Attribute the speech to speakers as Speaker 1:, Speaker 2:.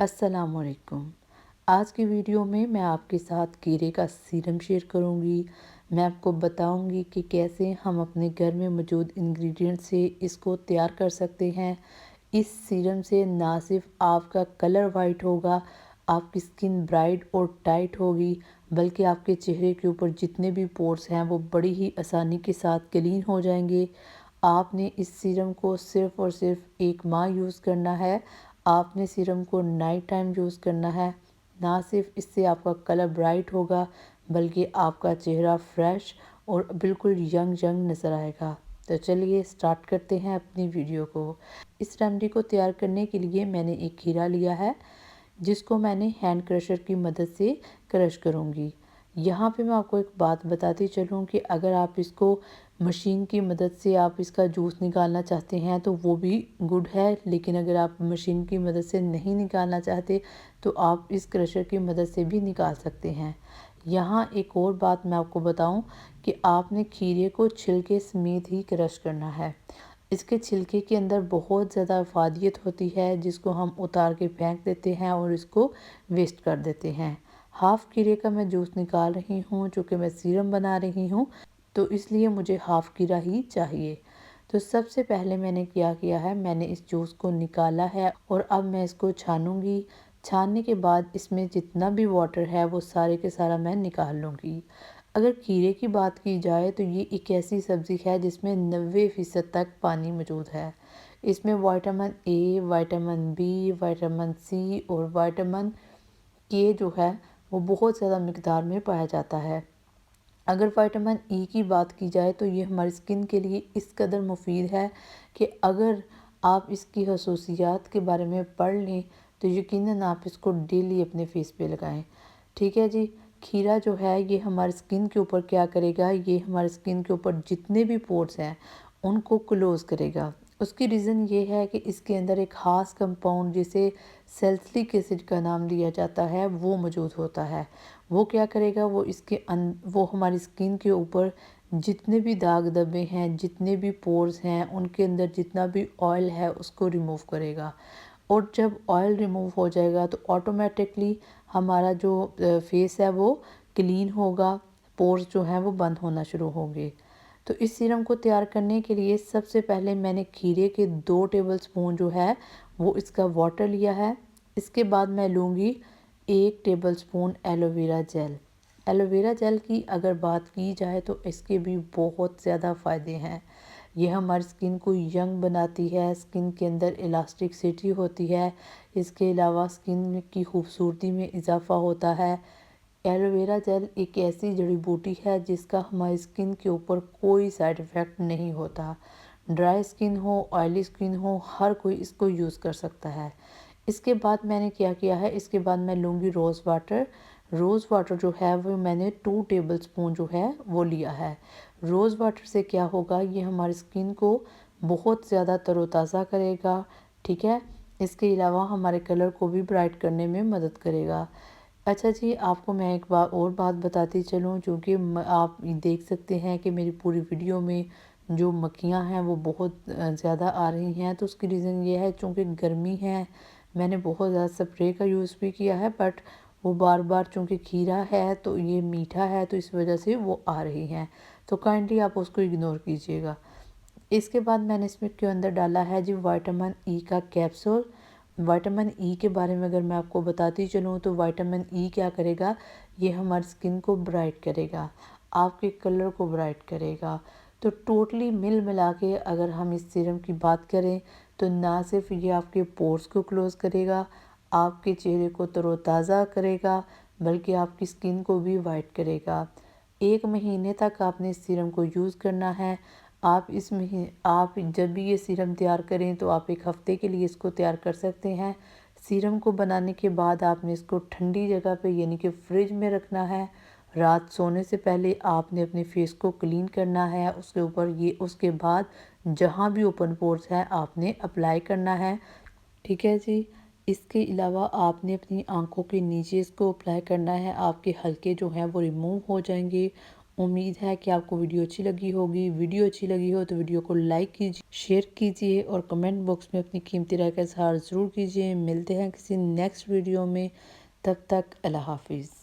Speaker 1: अस्सलामुअलैकुम। आज की वीडियो में मैं आपके साथ कीड़े का सीरम शेयर करूंगी। मैं आपको बताऊंगी कि कैसे हम अपने घर में मौजूद इंग्रेडिएंट से इसको तैयार कर सकते हैं। इस सीरम से ना सिर्फ आपका कलर वाइट होगा, आपकी स्किन ब्राइट और टाइट होगी, बल्कि आपके चेहरे के ऊपर जितने भी पोर्स हैं वो बड़ी ही आसानी के साथ क्लीन हो जाएंगे। आपने इस सीरम को सिर्फ़ और सिर्फ 1 माह यूज़ करना है। आपने सीरम को नाइट टाइम यूज़ करना है। ना सिर्फ इससे आपका कलर ब्राइट होगा, बल्कि आपका चेहरा फ्रेश और बिल्कुल यंग यंग नज़र आएगा। तो चलिए स्टार्ट करते हैं अपनी वीडियो को। इस रेमेडी को तैयार करने के लिए मैंने एक खीरा लिया है, जिसको मैंने हैंड क्रशर की मदद से क्रश करूँगी। यहाँ पे मैं आपको एक बात बताती चलूँ कि अगर आप इसको मशीन की मदद से आप इसका जूस निकालना चाहते हैं तो वो भी गुड है, लेकिन अगर आप मशीन की मदद से नहीं निकालना चाहते तो आप इस क्रशर की मदद से भी निकाल सकते हैं। यहाँ एक और बात मैं आपको बताऊं कि आपने खीरे को छिलके समेत ही क्रश करना है। इसके छिलके के अंदर बहुत ज़्यादा अफादियत होती है, जिसको हम उतार के फेंक देते हैं और इसको वेस्ट कर देते हैं। हाफ़ खीरे का मैं जूस निकाल रही हूँ, चूँकि मैं सीरम बना रही हूँ तो इसलिए मुझे हाफ़ खीरा ही चाहिए। तो सबसे पहले मैंने क्या किया है, मैंने इस जूस को निकाला है और अब मैं इसको छानूंगी। छानने के बाद इसमें जितना भी वाटर है वो सारे के सारा मैं निकाल लूँगी। अगर खीरे की बात की जाए तो ये एक ऐसी सब्ज़ी है जिसमें 90% तक पानी मौजूद है। इसमें vitamin A, vitamin B, vitamin C और विटामिन के जो है वो बहुत ज़्यादा मिकदार में पाया जाता है। अगर विटामिन ई की बात की जाए तो ये हमारी स्किन के लिए इस कदर मुफीद है कि अगर आप इसकी खसूसियात के बारे में पढ़ लें तो यकीनन आप इसको डेली अपने फेस पे लगाएं। ठीक है जी। खीरा जो है ये हमारी स्किन के ऊपर क्या करेगा, ये हमारी स्किन के ऊपर जितने भी पोर्स हैं उनको क्लोज़ करेगा। उसकी रीज़न ये है कि इसके अंदर एक ख़ास कंपाउंड जिसे सैलिसिलिक एसिड का नाम दिया जाता है वो मौजूद होता है। वो क्या करेगा, वो हमारी स्किन के ऊपर जितने भी दाग धब्बे हैं, जितने भी पोर्स हैं, उनके अंदर जितना भी ऑयल है उसको रिमूव करेगा। और जब ऑयल रिमूव हो जाएगा तो ऑटोमेटिकली हमारा जो फेस है वो क्लीन होगा, पोर्स जो हैं वो बंद होना शुरू होंगे। तो इस सीरम को तैयार करने के लिए सबसे पहले मैंने खीरे के 2 टेबलस्पून जो है वो इसका वाटर लिया है। इसके बाद मैं लूँगी 1 tablespoon aloe vera gel. Aloe vera gel की अगर बात की जाए तो इसके भी बहुत ज़्यादा फ़ायदे हैं। ये हमारी स्किन को यंग बनाती है, स्किन के अंदर इलास्टिसिटी होती है। इसके अलावा स्किन की खूबसूरती में इजाफ़ा होता है। एलोवेरा जेल एक ऐसी जड़ी बूटी है जिसका हमारी स्किन के ऊपर कोई साइड इफ़ेक्ट नहीं होता। ड्राई स्किन हो, ऑयली स्किन हो, हर कोई इसको यूज़ कर सकता है। इसके बाद मैंने क्या किया है, इसके बाद मैं लूँगी रोज़ वाटर। रोज़ वाटर जो है वो मैंने 2 टेबलस्पून जो है वो लिया है। रोज़ वाटर से क्या होगा, ये हमारी स्किन को बहुत ज़्यादा तरोताज़ा करेगा। ठीक है। इसके अलावा हमारे कलर को भी ब्राइट करने में मदद करेगा। अच्छा जी, आपको मैं एक बार और बात बताती चलूँ, चूँकि आप देख सकते हैं कि मेरी पूरी वीडियो में जो मक्खियाँ हैं वो बहुत ज़्यादा आ रही हैं। तो उसकी रीज़न ये है, चूँकि गर्मी है, मैंने बहुत ज़्यादा स्प्रे का यूज़ भी किया है, बट वो बार बार, चूँकि खीरा है तो ये मीठा है तो इस वजह से वो आ रही हैं। तो काइंडली आप उसको इग्नोर कीजिएगा। इसके बाद मैंने इसमें के अंदर डाला है जी विटामिन ई का कैप्सूल। विटामिन ई के बारे में अगर मैं आपको बताती चलूँ तो विटामिन ई क्या करेगा, ये हमारी स्किन को ब्राइट करेगा, आपके कलर को ब्राइट करेगा। तो टोटली मिल मिला के अगर हम इस सीरम की बात करें तो ना सिर्फ ये आपके पोर्स को क्लोज़ करेगा, आपके चेहरे को तरोताज़ा करेगा, बल्कि आपकी स्किन को भी वाइट करेगा। 1 महीने तक आपने इस सीरम को यूज़ करना है। आप जब भी ये सीरम तैयार करें तो आप 1 हफ़्ते के लिए इसको तैयार कर सकते हैं। सीरम को बनाने के बाद आपने इसको ठंडी जगह पे यानी कि फ्रिज में रखना है। रात सोने से पहले आपने अपने फेस को क्लीन करना है, उसके ऊपर ये उसके बाद जहाँ भी ओपन पोर्स हैं आपने अप्लाई करना है। ठीक है जी। इसके अलावा आपने अपनी आँखों के नीचे इसको अप्लाई करना है, आपके हल्के जो हैं वो रिमूव हो जाएंगे उम्मीद है कि आपको वीडियो अच्छी लगी होगी। वीडियो अच्छी लगी हो तो वीडियो को लाइक कीजिए, शेयर कीजिए और कमेंट बॉक्स में अपनी कीमती राय का इज़हार ज़रूर कीजिए। मिलते हैं किसी नेक्स्ट वीडियो में, तब तक अल्लाह हाफिज़।